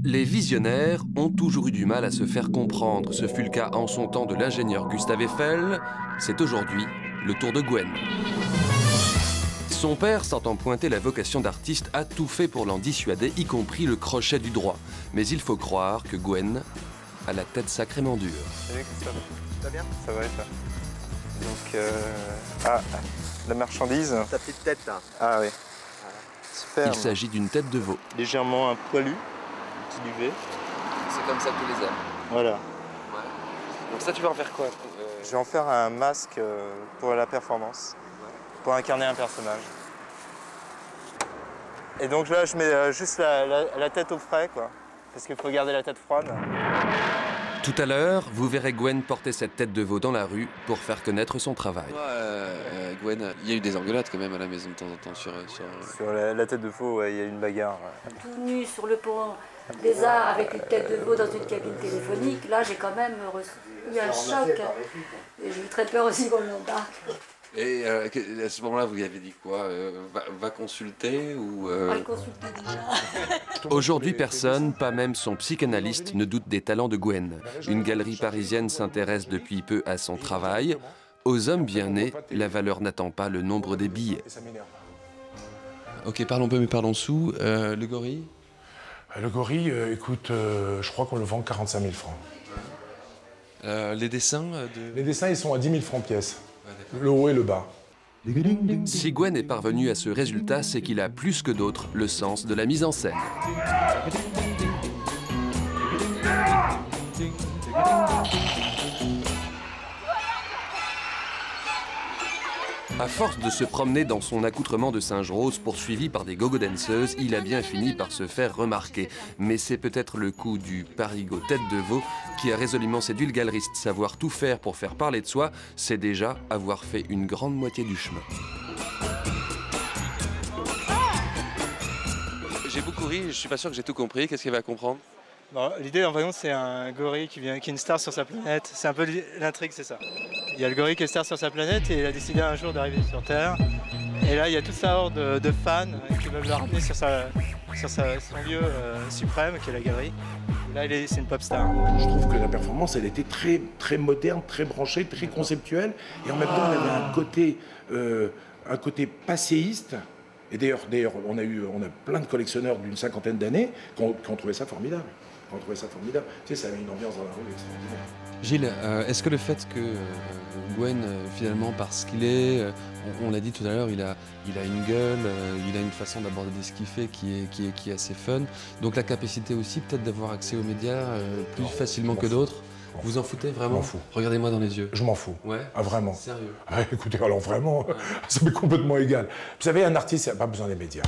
Les visionnaires ont toujours eu du mal à se faire comprendre. Ce fut le cas en son temps de l'ingénieur Gustave Eiffel. C'est aujourd'hui le tour de Gwen. Son père, sentant pointer la vocation d'artiste, a tout fait pour l'en dissuader, y compris le crochet du droit. Mais il faut croire que Gwen a la tête sacrément dure. Salut Christophe, ça va bien? Ça va et toi? Donc, la marchandise. Ta petite tête là. Ah oui. Super. Il s'agit d'une tête de veau. Légèrement un poilu, petit duvet. C'est comme ça que tu les aimes. Voilà. Ouais. Donc ça, tu vas en faire quoi? Je vais en faire un masque pour la performance, pour incarner un personnage. Et donc là, je mets juste la tête au frais, quoi, parce qu'il faut garder la tête froide. Tout à l'heure, vous verrez Gwen porter cette tête de veau dans la rue pour faire connaître son travail. Gwen, il y a eu des engueulades quand même à la maison de temps en temps sur... Sur la tête de veau, il y a eu une bagarre. Tout nu sur le pont des Arts avec une tête de veau dans une cabine téléphonique, là j'ai quand même eu un choc. Et j'ai eu très peur aussi qu'on l'embarque. Et à ce moment-là, vous lui avez dit quoi? Va consulter ou... Elle consultait déjà. Aujourd'hui, personne, pas même son psychanalyste, ne doute des talents de Gwen. Une galerie parisienne s'intéresse depuis peu à son travail. Aux hommes bien nés, la valeur n'attend pas le nombre des billets. Ok, parlons peu mais parlons sous. Le gorille? Le gorille, écoute, je crois qu'on le vend 45 000 francs. Les dessins Les dessins, ils sont à 10 000 francs pièce. Le haut et le bas. Si Gwen est parvenu à ce résultat, c'est qu'il a plus que d'autres le sens de la mise en scène. À force de se promener dans son accoutrement de singe rose poursuivi par des gogo danseuses, il a bien fini par se faire remarquer. Mais c'est peut-être le coup du parigot tête de veau qui a résolument séduit le galeriste. Savoir tout faire pour faire parler de soi, c'est déjà avoir fait une grande moitié du chemin. J'ai beaucoup ri, je suis pas sûr que j'ai tout compris. Qu'est-ce qu'il va comprendre? Bon, l'idée, en fait, c'est un gorille qui est une star sur sa planète. C'est un peu l'intrigue, c'est ça. Il y a le gorille qui est star sur sa planète et il a décidé un jour d'arriver sur Terre. Et là, il y a toute sa horde de fans qui veulent le ramener sur son lieu suprême, qui est la galerie. Et là, c'est une pop star. Je trouve que la performance, elle était très, très moderne, très branchée, très conceptuelle. Et en même temps, elle avait un côté passéiste. Et d'ailleurs, on a plein de collectionneurs d'une cinquantaine d'années qui ont trouvé ça formidable. Tu sais, ça avait une ambiance dans la rue extraordinaire. Gilles, est-ce que le fait que Gwen, finalement, parce qu'il est, on l'a dit tout à l'heure, il a une gueule, il a une façon d'aborder ce qu'il fait qui est assez fun, donc la capacité aussi peut-être d'avoir accès aux médias plus facilement que d'autres, vous en foutez vraiment? Je m'en fous. Regardez-moi dans les yeux. Je m'en fous. Ouais. Ah, vraiment. Sérieux? Ah, écoutez, alors vraiment, ça m'est complètement égal. Vous savez, un artiste, il n'a pas besoin des médias.